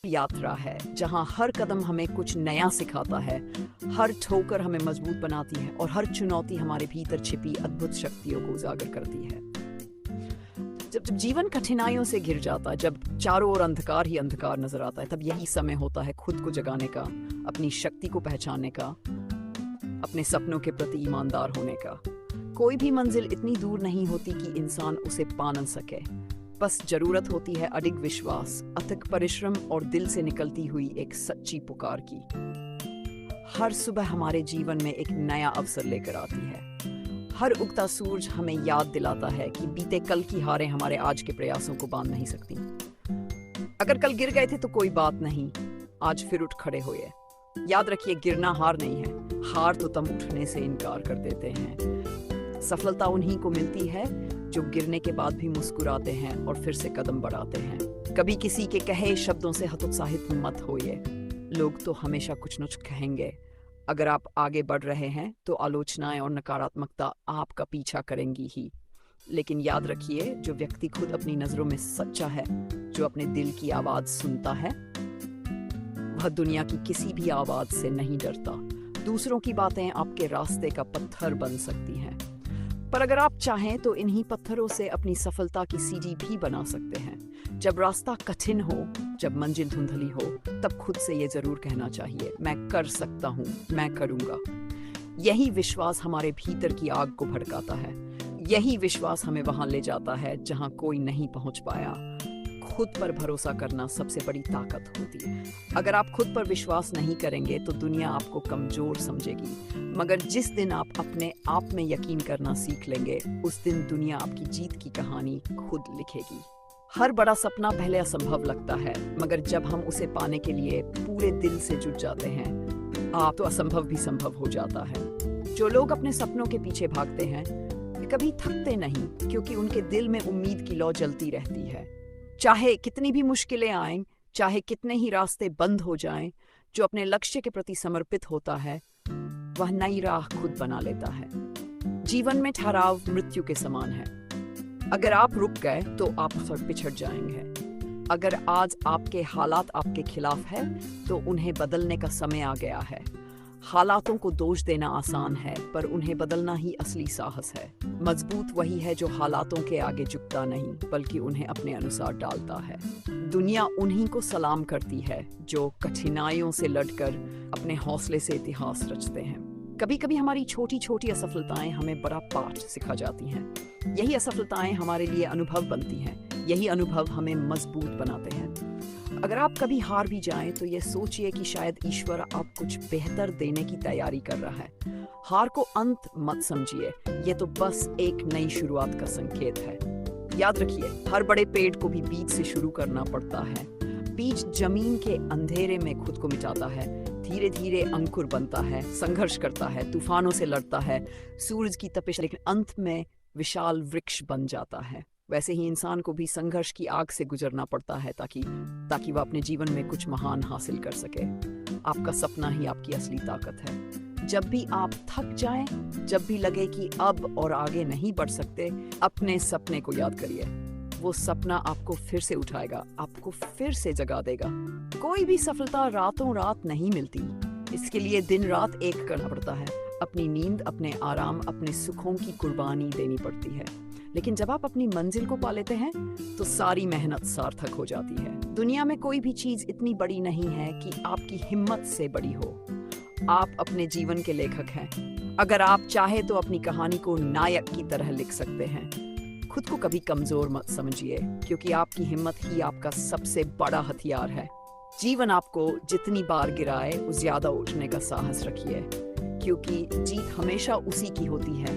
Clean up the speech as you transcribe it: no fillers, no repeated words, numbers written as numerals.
यात्रा है जहां हर कदम हमें कुछ नया सिखाता है, हर ठोकर हमें मजबूत बनाती है और हर चुनौती हमारे भीतर छिपी अद्भुत शक्तियों को उजागर करती है। जब जब जीवन कठिनाइयों से घिर जाता है, जब चारों ओर अंधकार ही अंधकार नजर आता है, तब यही समय होता है खुद को जगाने का, अपनी शक्ति को पहचानने का, अपने सपनों के प्रति ईमानदार होने का। कोई भी मंजिल इतनी दूर नहीं होती कि इंसान उसे पा न सके। बस जरूरत होती है अडिग विश्वास, अथक परिश्रम और दिल से निकलती हुई एक सच्ची पुकार की। हर सुबह हमारे जीवन में एक नया अवसर लेकर आती है। हर उगता सूरज हमें याद दिलाता है कि बीते कल की हारें हमारे आज के प्रयासों को बांध नहीं सकती। अगर कल गिर गए थे तो कोई बात नहीं, आज फिर उठ खड़े हुए। याद रखिए, गिरना हार नहीं है, हार तो तुम उठने से इनकार कर देते हैं। सफलता उन्हीं को मिलती है जो गिरने के बाद भी मुस्कुराते हैं और फिर से कदम बढ़ाते हैं। कभी किसी के कहे शब्दों से हतोत्साहित मत होइए। लोग तो हमेशा कुछ न कुछ कहेंगे। अगर आप आगे बढ़ रहे हैं तो आलोचनाएं और नकारात्मकता आपका पीछा करेंगी ही। लेकिन याद रखिए, जो व्यक्ति खुद अपनी नजरों में सच्चा है, जो अपने दिल की आवाज सुनता है, वह दुनिया की किसी भी आवाज से नहीं डरता। दूसरों की बातें आपके रास्ते का पत्थर बन सकती हैं, पर अगर आप चाहें तो इन्हीं पत्थरों से अपनी सफलता की सीढ़ी भी बना सकते हैं। जब रास्ता कठिन हो, जब मंजिल धुंधली हो, तब खुद से ये जरूर कहना चाहिए, मैं कर सकता हूँ, मैं करूँगा। यही विश्वास हमारे भीतर की आग को भड़काता है। यही विश्वास हमें वहां ले जाता है जहां कोई नहीं पहुंच पाया। खुद पर भरोसा करना सबसे बड़ी ताकत होती है। अगर आप खुद पर विश्वास नहीं करेंगे तो दुनिया आपको कमजोर समझेगी, मगर जिस दिन आप अपने आप में यकीन करना सीख लेंगे, उस दिन दुनिया आपकी जीत की कहानी खुद लिखेगी। हर बड़ा सपना पहले असंभव लगता है, मगर जब हम उसे पाने के लिए पूरे दिल से जुट जाते हैं, आप तो असंभव भी संभव हो जाता है। जो लोग अपने सपनों के पीछे भागते हैं, वे कभी थकते नहीं, क्योंकि उनके दिल में उम्मीद की लौ जलती रहती है। चाहे कितनी भी मुश्किलें आएं, चाहे कितने ही रास्ते बंद हो जाएं, जो अपने लक्ष्य के प्रति समर्पित होता है, वह नई राह खुद बना लेता है। जीवन में ठहराव मृत्यु के समान है। अगर आप रुक गए तो आप सब पिछड़ जाएंगे। अगर आज आपके हालात आपके खिलाफ है तो उन्हें बदलने का समय आ गया है। हालातों को दोष देना आसान है, पर उन्हें बदलना ही असली साहस है। मजबूत वही है जो हालातों के आगे झुकता नहीं, बल्कि उन्हें अपने अनुसार डालता है। दुनिया उन्हीं को सलाम करती है जो कठिनाइयों से लड़कर अपने हौसले से इतिहास रचते हैं। कभी कभी हमारी छोटी छोटी असफलताएं हमें बड़ा पाठ सिखा जाती हैं। यही असफलताएं हमारे लिए अनुभव बनती हैं। यही अनुभव हमें मजबूत बनाते हैं। अगर आप कभी हार भी जाएं तो ये सोचिए कि शायद ईश्वर आप कुछ बेहतर देने की तैयारी कर रहा है। हार को अंत मत समझिए, ये तो बस एक नई शुरुआत का संकेत है। याद रखिए, हर बड़े पेड़ को भी बीज से शुरू करना पड़ता है। बीज जमीन के अंधेरे में खुद को मिटाता है, धीरे धीरे अंकुर बनता है, संघर्ष करता है, तूफानों से लड़ता है, सूरज की तपिश, लेकिन अंत में विशाल वृक्ष बन जाता है। वैसे ही इंसान को भी संघर्ष की आग से गुजरना पड़ता है ताकि वह अपने जीवन में कुछ महान हासिल कर सके। आपका सपना ही आपकी असली ताकत है। जब भी आप थक जाएं, जब भी लगे कि अब और आगे नहीं बढ़ सकते, अपने सपने को याद करिए। वो सपना आपको फिर से उठाएगा, आपको फिर से जगा देगा। कोई भी सफलता रातों रात नहीं मिलती। इसके लिए दिन रात एक करना पड़ता है। अपनी नींद, अपने आराम, अपने सुखों की कुर्बानी देनी पड़ती है। लेकिन जब आप अपनी मंजिल को पा लेते हैं तो सारी मेहनत सार्थक हो जाती है। दुनिया में कोई भी चीज इतनी बड़ी नहीं है कि आपकी हिम्मत से बड़ी हो। आप अपने जीवन के लेखक हैं। अगर आप चाहे तो अपनी कहानी को नायक की तरह लिख सकते हैं। खुद को कभी कमजोर मत समझिए, क्योंकि आपकी हिम्मत ही आपका सबसे बड़ा हथियार है। जीवन आपको जितनी बार गिराए, उस ज्यादा उठने का साहस रखिए, क्योंकि जीत हमेशा उसी की होती है